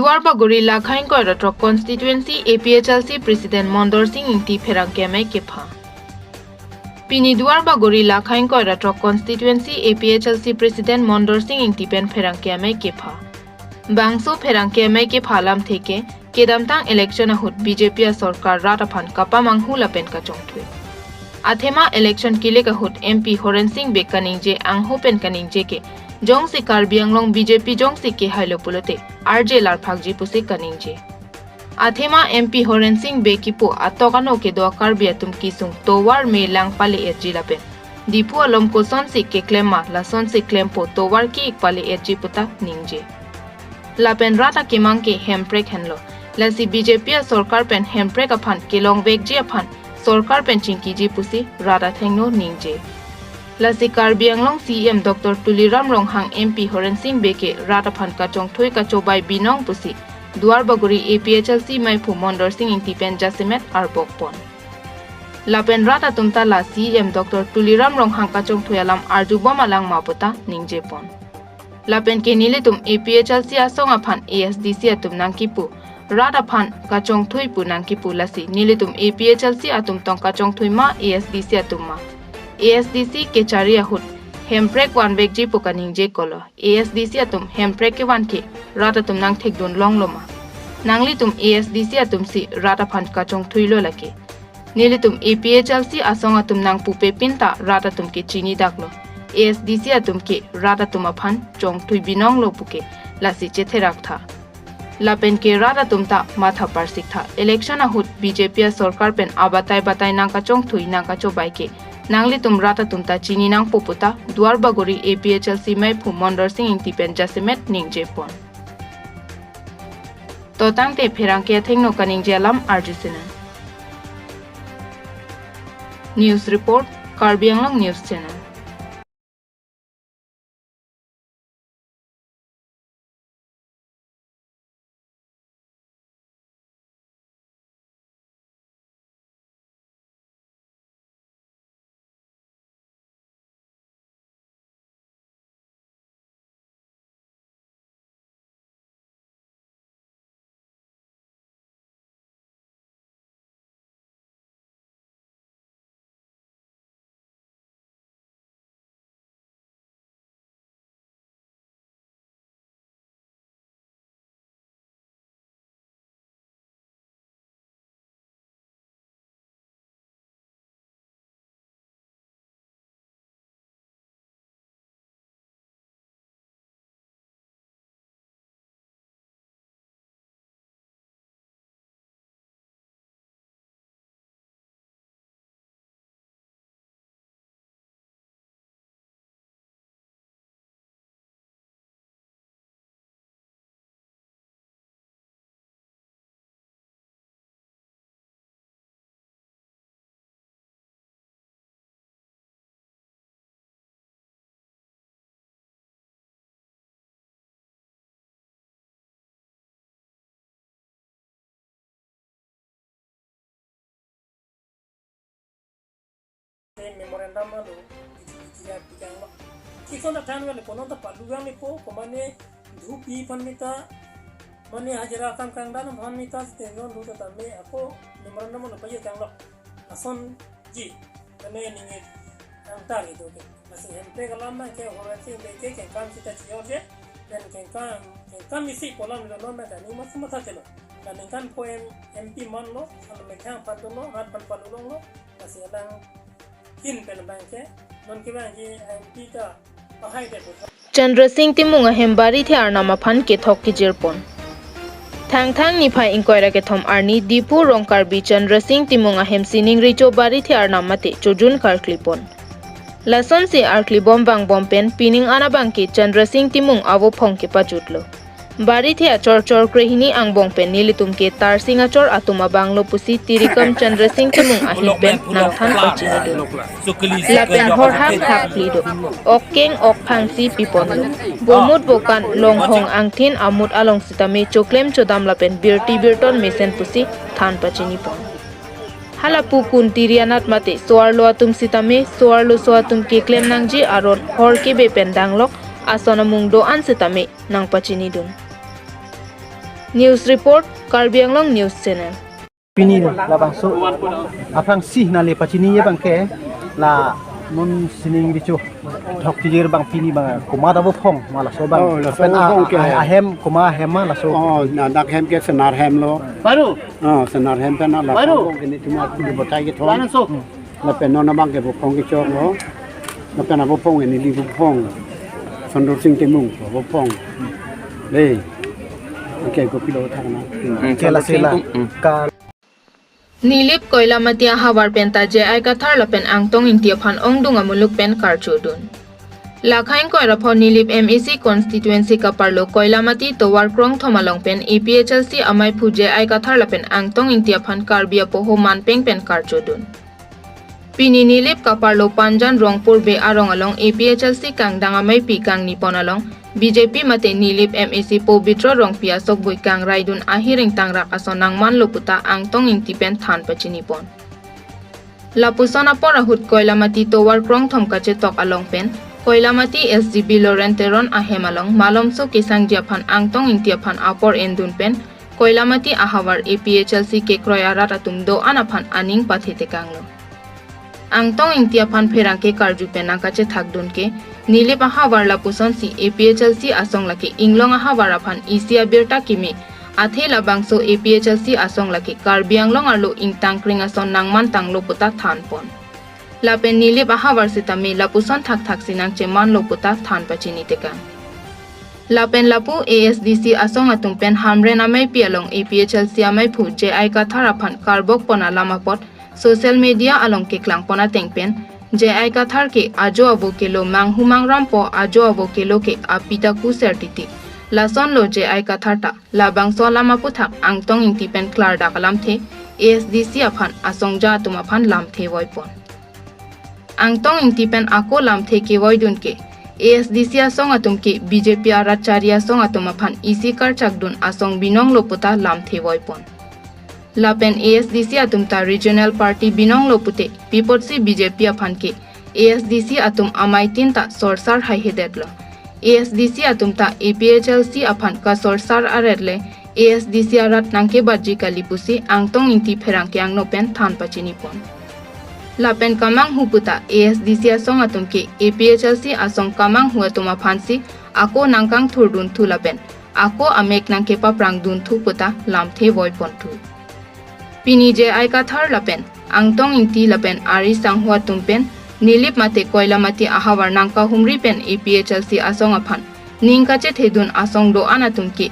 Duarbaguri Lakhain Koiratrok Constituency APHLC President Mondor Singh Ingti Pherang Kemai Kepa. Pini Duarbaguri Lakhain Koiratrok Constituency APHLC President Mondor Singh Ingti Pen Pherang Kemai Kepa. Bangso Pherang Kemai Kepa Lam Theke Kedamtang election ahut BJP Sarkar Rataphan Kapa Manghu Lapen Kachongthui. Athema election kile kahut MP Horen Singh Bekaninje Angho Pen Kaninje ke Jong si Karbianglong BJP Jong si ke hailo pulote RJ Larphakji pusi kaninje. Athema MP Horen Singh Bekipo atokano ke do Karbiatum kisung towar me lang pale erji lapen. Dipu alom ko son si ke klema la son si klempo towar ki ikpale erji puta ningje. Lapen rata kimang ke hemprek henlo. La si BJP Sarkar pen hemprek aphan kelong vekji aphan Sarkar pen chingkiji pusi rata thengno ningje. Lasi Karbianglong CM Dr. Tuliram Ronghang MP Horen Singh Beke Rataphan Kachong Thui Kachobai Binong Pusi Duarbaguri APHLC Maipu Mondor Singh Ingti Pen Jasimet Arbok Pon. Lapen Rata Tumta La CM Dr. Tuliram Ronghang Kachong Thui Alam Arjubom Alang Maputa Ningje Pon. Lapen Kenile Tum APHLC Asong Aphan ASDC Atum Nangkipu Rataphan Kachong Thui Pu Nangkipu Lasi Nilitum APHLC Atum Tong Kachong Thui Ma ASDC Atum Ma. ASDC ke chari ahut hemprek wan bekji pokaning je kolo ASDC atum hemprek ke wan ke rata tum nang thek don long loma nangli tum ASDC atum si rata phan kachong thuilo lake nili tum APHLC asong atum nang pupe pinta rata tum ke chini daklo ASDC atum ke rata tum aphan chong thui binong lo puke lasi chetherak tha lapen ke rata tum ta matha parsik tha election ahut BJP Sarkar pen abatai batai nang kachong thui nang kachobai ke Nangli tum rata tumta chini nang poputa Duarbaguri APHLC Maipu Mondor Singh Ingti Pen Jasimet Ningje Pon. Totang te Pherang ke thengno kaningje alam arjisina. News report Karbianglong News Channel. memorandum lo tidak lo kisah nak tanya le konon tak paluang ni po komane dhupi panita mane hajira kam kangdan panita stenon lu tak me aku memorandum lo payah jang lo ason ji kene ninge antar itu ke masih hempe kalam ke orang sih ke kan kita cior je dan kan misi pola lo no meta ni masih mata celo dan kan poem MP man lo kalau mereka padu lo rat palu lo masih ada Chandra Singh Timunga Hembari the Arnama Phan ke thok ki jirpon Thang ni phai inquiry ke thom arni Dipu Rongkar bi Chandra Singh Timunga Hemsining Richo Bari the Arnama te chojun kar klipon Lason se arkli bang pen pining ana bang ke Chandra Singh Timung avo phong ke pachutlo Bari the achor krehini angbong pen nilitum ke tar sing achor atuma banglo pusi tirikam Chandra Singh Timung ahin pen nang than pachinido Lapen hor hak plido okeng ok phangsi piponlo bomut bokan longhong angthin amut along sitame choklem chodam lapen birton mesen pusi than pachinipon Halapu kun tirianat mate soarlo atum sitame soarlo so atum ke klem nangji aron hor ke be pendanglok asona mungdo an sitame nang pachinidun News Report Karbi Anglong News Channel. Pini la bangso apang sih na le pacini ye bang ke la mun sining dicu thok tijir bang pini bang kuma da bo phong mala so bang pen ahem kuma hema la so na dak hem ke senar hem lo baru senar hem pen la baru ini cuma di botai ke thong la pen no na bang ke bo phong ke chok lo la pen bo phong ini li bo phong sondur sing temung bo phong le ke ko kilo thang na ke la sela ka Nilip koila matia hawar penta je ai Kathar lapen angtong intia phan ongdunga muluk pen karchodun. Lakhain koira pho Nilip MEC constituency kaparlo koila mati towar krong thomalong pen APHLC amai phuje ai Kathar lapen angtong intia phan karbia poho manpeng pen karchodun. Pini Nilip kaparlo Panjan Rongpur be arong along APHLC kangdang amai pi kang nipon along BJP mate Nilip MEC Pobitro Rongpia sok bui kang raidun ahiring tangrak ason nangman loputa angtong intipen than pachinipon. Lapusona pora hut koilamati towar krong thom kache tok along pen koilamati SGB Lorenteron ahem along malomso kisang japhan angtong intiaphan apor endun pen koilamati ahawar APHLC ke kroyarat atum do anaphan aning pathete kanglo. Angtong intiaphan pherangke karjupen nakache thakdun ke Nilip ahawar lapuson si APHLC asong laki inglong ahawar aphan isia birta kimi athela bangso APHLC asong laki karbianglong arlo ingtang kring ason nangman tanglo puta than pon. Lapen Nilip ahawar sitami lapuson thak sinang cheman loputa than pachini teka. Lapen lapu ASDC asong atumpen hamren amai pialong APHLC amai phu je ai Kathar aphan karbok pona lamapot social media along ke klang pona tengpen je ai Kathar ke ajo abo kelo manghumang rampo ajo abo kelo ke apita ku sertiti lason lo je ai Kathar ta labang so lama puthak angtong intipen klar dakalam the ASDC aphan asongja atum aphan lam the voipon angtong intipen ako lam the ke voidun ke ASDC asong atum ke BJP aracharya song atum aphan isi kar chakdun asong binong loputa lam the voipon Lapen ASDC atumta regional party binong lopute pipotsi BJP aphan ke ASDC atum amai tinta sorsar hai hedetlo ASDC atumta APHLC aphan ka sorsar aredle ASDC arat nangke baji kalipusi angtong inti pherangke angno pen than pachini pon Lapen kamang huputa ASDC asong atum ke APHLC asong kamang huatuma phansi ako nangkang thurdun thulapen ako amek nangke pa prangdun thu puta lamthe voipon thu Pini je ai Kathar lapen angtong inti lapen ari sanghua tumpen Nilip mate koila mati ahawar nangka humri pen APHLC asong aphan ningkache thedun asong do anatum ki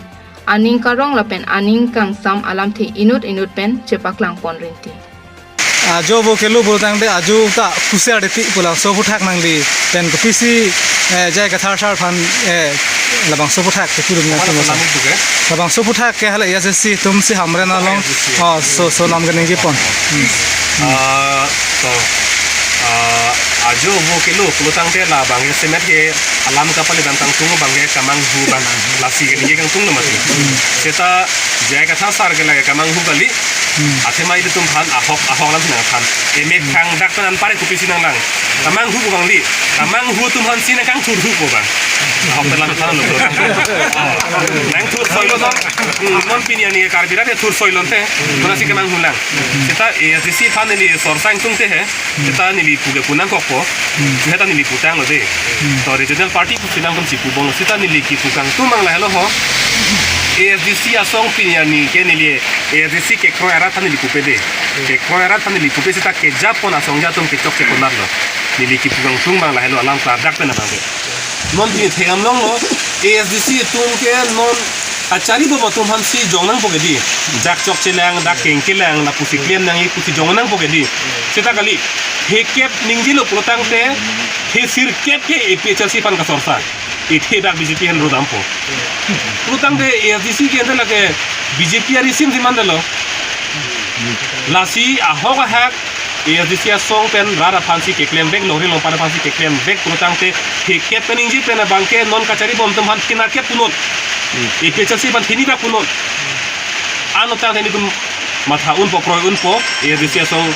aning karong lapen aning kang sam alam the inut pen chepaklang pon rinti ajo bo kelo boltang de ajo ta kusia de ti pula so buthak nang di pen ko pisi jai Kathar sar phan labang so buthak ke kurum na kono labang so buthak ke hala ASDC tum si hamre na long so lam gane gi pon so ajo bo kelo boltang de labang ye semet ke alam ka pale bantang tungo bangge kamang hu bang lasi ge kang tung namati seta jai Kathar sar ge lage kamang hu bali athemai de tum phan ahok lam na phan emek khang dak tan pare kupi sinang lang kamang hu bang li kamang hu tum han sin kang thur hu ko bang ahok tan tan lo nang thur soilo non pinia ni karbira de thur soilon te monasi kamang hu lang seta ASDC phan ni sorsang tung te he seta ni li puge kunang ko ko seta ni li putang lo de to regional party ku sinang tum si pu bong seta ni li ki pukang tumang la helo ho ASDC asong pinyani ke nilie ASDC ke kroera tan li kupede ke kroera tan li kupede ta ke japon asong ja tum ke chok ke konarlo nili ki pugang tung bang la helo alam ka dak pena bang non pin thegam long lo ASDC tum ke non achari bo tum han si jongnang pogedi jak chok chelang dak kengkelang la pusi klem nang i pusi jongnang pogedi seta kali hekep ningjilo protang te he sir kep ke APHLC pan ka sorsa ithe dak BJP hen rodampo protang de ASDC ke andala ke BJP ari sim dimandalo lasi ahoga hak ASDC song pen rara phansi ke claim bek lori long para phansi ke claim bek protang te hekep peningi pena bangke non kachari bom tum han kinar ke punot APHLC pan thini ba punot anotang theni tum matha unpo kroi unpo ASDC song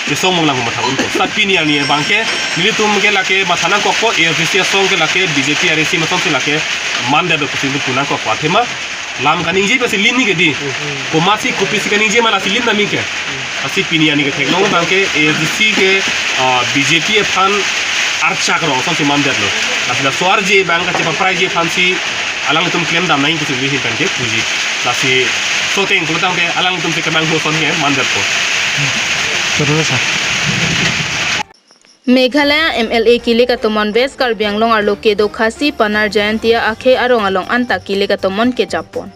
ke song mong lang matha unpo sapini ani bangke nilitum ke lake mathana kokko ASDC song ke lake BJP ari sim song ke lake mande do kusin punang ko pathema lam kaning je pasi lin ni ke di komasi kopisi kaning je mala silin nami ke asi pini ani ke theklong bangke ASDC ke BJP aphan archa kro son si mandat lo asla swar je bang ka chepa prize je fansi alang tum claim dam nahi kutu bihin kan ke puji lasi soteng kulutang ke alang tum ke bang ho son ke mandat ko Meghalaya MLA kile katomon West Karbi Anglong arlo kedo khasi panar jayantia akhe arong along anta kile katomon ke japon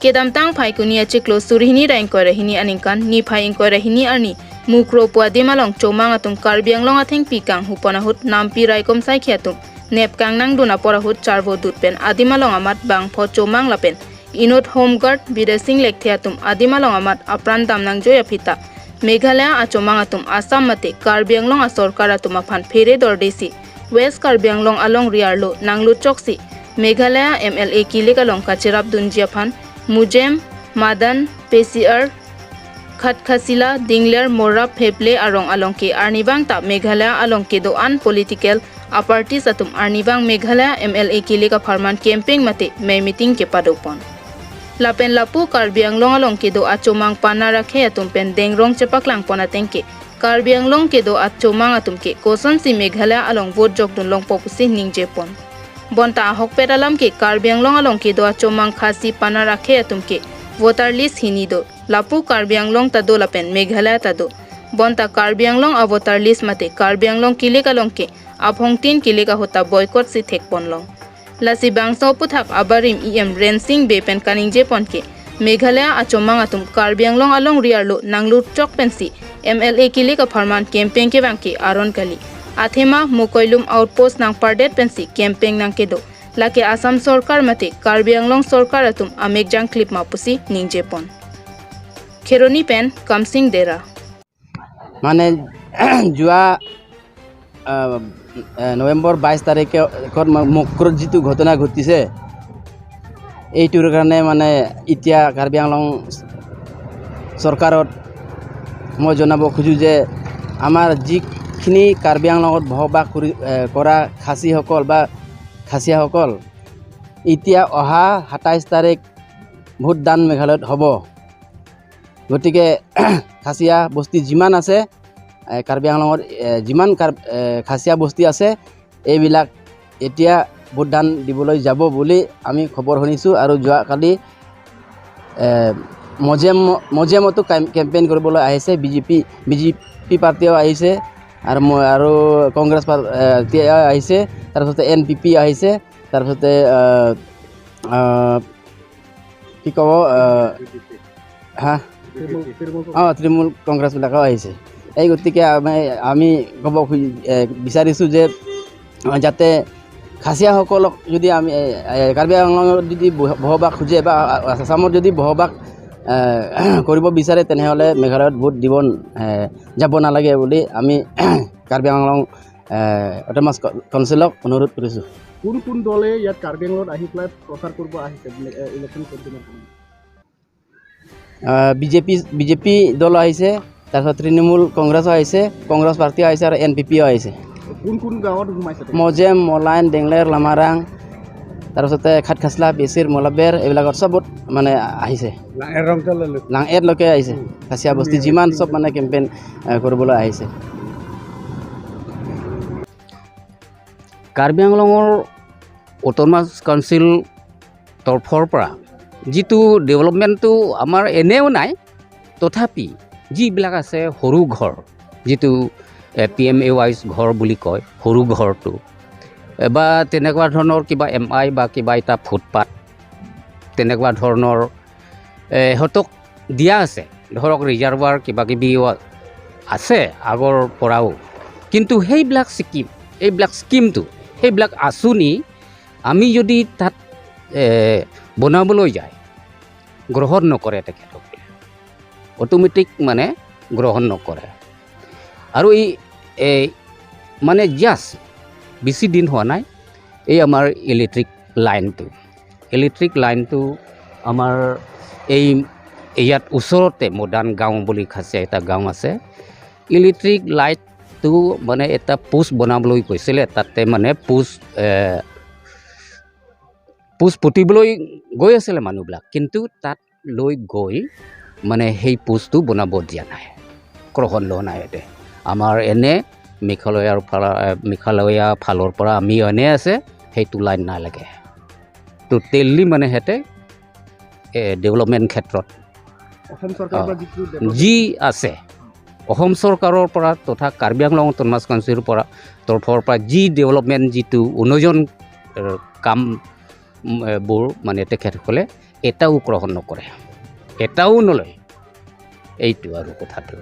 kedam tang phai kunia chiklo surhini rain ko rahini aninkan ni phai in ko rahini ani mukro puadi malong chomang atum Karbi Anglong atheng pikang hupana hut nampi raikom sai khiatum nep kang nang duna pora hut charvo dutpen adimalong amat bang pho chomang lapen inot home guard bidasing lekthiatum adimalong amat apran damnang joya phita Meghalaya achomang atum Assam mate Karbi Anglong asarkar atum aphan fere dordesi West Karbi Anglong along riarlo nanglu choksi Meghalaya MLA kile kalong kachirap dunji aphan Mujem Madan PCR Khatkhasila Dingler Morap Heple arong along ke arnibang ta Meghalaya along ke do an political aparties atum arnibang Meghalaya MLA kile ka farman camping mate me meeting ke padopon Lapen lapu Karbi Anglong along ke do achomang pana rakhe atum pen dengrong chepaklang pona tengke Karbi Anglong ke do achomang atum ke koson si Meghalaya along vote jok dun long popusi ningje pon bonta hok peralam ke Karbi Anglong along ke do achomang khasi pana rakhe atum ke voter list hini do lapu Karbi Anglong ta do lapen Meghalaya ta do bonta Karbi Anglong a voter list mate Karbi Anglong kile ka long ke aphong tin kile ka hota boycott si thek pon long Lasi bangso puthak abarim rensing bepen kaning je ponke Meghalaya achomang atum Karbi Anglong along riarlo nanglu chok pensi MLA kile ka farman campaign ke bangke aron kali athema mukoilum outpost nang pardet pensi campaign nang ke do lake Assam sarkar mate Karbi Anglong sarkar atum amegjang clip ma pusi ningje pon Kheroni pen Kamsing Dera মানে জুয়া নৱেম্বৰ 22 তাৰিখে মুখ্যৰ যিটো ঘটনা ঘটিছে এইটোৰ কাৰণে মানে এতিয়া কাৰ্বি আংলং চৰকাৰত মই জনাব খোজো যে আমাৰ যিখিনি কাৰ্বি আংলঙত বসবাস কৰা খাচীসকল বা খাচীয়াসকল এতিয়া অহা 27 তাৰিখ ভোটদান মেঘালয়ত হ'ব গতিকে খাচীয়া বস্তি যিমান আছে কাৰ্বি আংলঙৰ যিমান খাচীয়া বস্তি আছে এইবিলাক এতিয়া ভোটদান দিবলৈ যাব বুলি আমি খবৰ শুনিছোঁ আৰু যোৱাকালি মজেমতো কেম্পেইন কৰিবলৈ আহিছে বিজেপি পাৰ্টিও আহিছে আৰু কংগ্ৰেছ পাৰ্টিও আহিছে তাৰপিছতে NPP আহিছে তাৰপিছতে কি ক'ব তৃণমূল কংগ্ৰেছবিলাকো আহিছে এই গতিকে আমি ক'ব বিচাৰিছোঁ যে যাতে খাচীয়াসকলক যদি আমি কাৰ্বি আংলঙত যদি বসবাস খোজে বা আসামত যদি বসবাস কৰিব বিচাৰে তেনেহ'লে মেঘালয়ত ভোট দিব যাব নালাগে বুলি আমি কাৰ্বি আংলং অট'নমাছ কাউন্সিলক অনুৰোধ কৰিছোঁ কোন দলে ইয়াত কাৰ্বি আংলঙত আহি পেলাই প্ৰচাৰ কৰিব আহিছে ইলেকশ্যন বিজেপি দল আহিছে তাৰপিছত তৃণমূল কংগ্ৰেছো আহিছে কংগ্ৰেছ পাৰ্টিও আহিছে আৰু NPPও আহিছে কোন গাঁৱত সোমাইছে মজেম মলাইন ডেংলেৰ লামাৰাং তাৰপিছতে খাটখাচলা বেচিৰ মলাবেৰ এইবিলাকত চবত মানে আহিছে লাংএডলৈকে আহিছে খাচীয়া বস্তি যিমান চব মানে কেম্পেইন কৰিবলৈ আহিছে কাৰ্বি আংলঙৰ অট'নমাছ কাউন্সিল তৰফৰ পৰা যিটো ডেভেলপমেণ্টটো আমাৰ এনেও নাই তথাপি যিবিলাক আছে সৰু ঘৰ যিটো PMAY ঘৰ বুলি কয় সৰু ঘৰটো বা তেনেকুৱা ধৰণৰ কিবা MI বা কিবা এটা ফুটপাথ তেনেকুৱা ধৰণৰ সিহঁতক দিয়া আছে ধৰক ৰিজাৰ্ভাৰ কিবা কিবি আছে আগৰ পৰাও কিন্তু এইবিলাক সেইবিলাক আঁচনি আমি যদি তাত বনাবলৈ যায় গ্ৰহণ নকৰে তেখেতসকলে অট'মেটিক মানে গ্ৰহণ নকৰে আৰু এই মানে জাষ্ট বেছি দিন হোৱা নাই এই আমাৰ ইলেক্ট্ৰিক লাইনটো আমাৰ এই ইয়াত ওচৰতে মডাৰ্ণ গাঁও বুলি খাচীয়া এটা গাঁও আছে ইলেক্ট্ৰিক লাইটটো মানে এটা পোষ্ট বনাবলৈ কৈছিলে তাতে মানে পোষ্ট পোষ্ট পুতিবলৈ গৈ আছিলে মানুহবিলাক কিন্তু তাত লৈ গৈ মানে সেই পোষ্টটো বনাব দিয়া নাই গ্ৰহণ লোৱা নাই ইয়াতে আমাৰ এনে মেঘালয়াৰ ফালৰ পৰা আমি এনে আছে সেইটো লাইন নালাগে টোটেলি মানে সিহঁতে ডেভেলপমেণ্ট ক্ষেত্ৰত যি আছে অসম চৰকাৰৰ পৰা তথা কাৰ্বি আংলং অট'নমাছ কাউন্সিলৰ পৰা তৰফৰ পৰা যি ডেভেলপমেণ্ট যিটো উন্নয়ন কামবোৰ মানে তেখেতসকলে এটাও গ্ৰহণ নকৰে এটাও নলয় এইটো আৰু কথাটো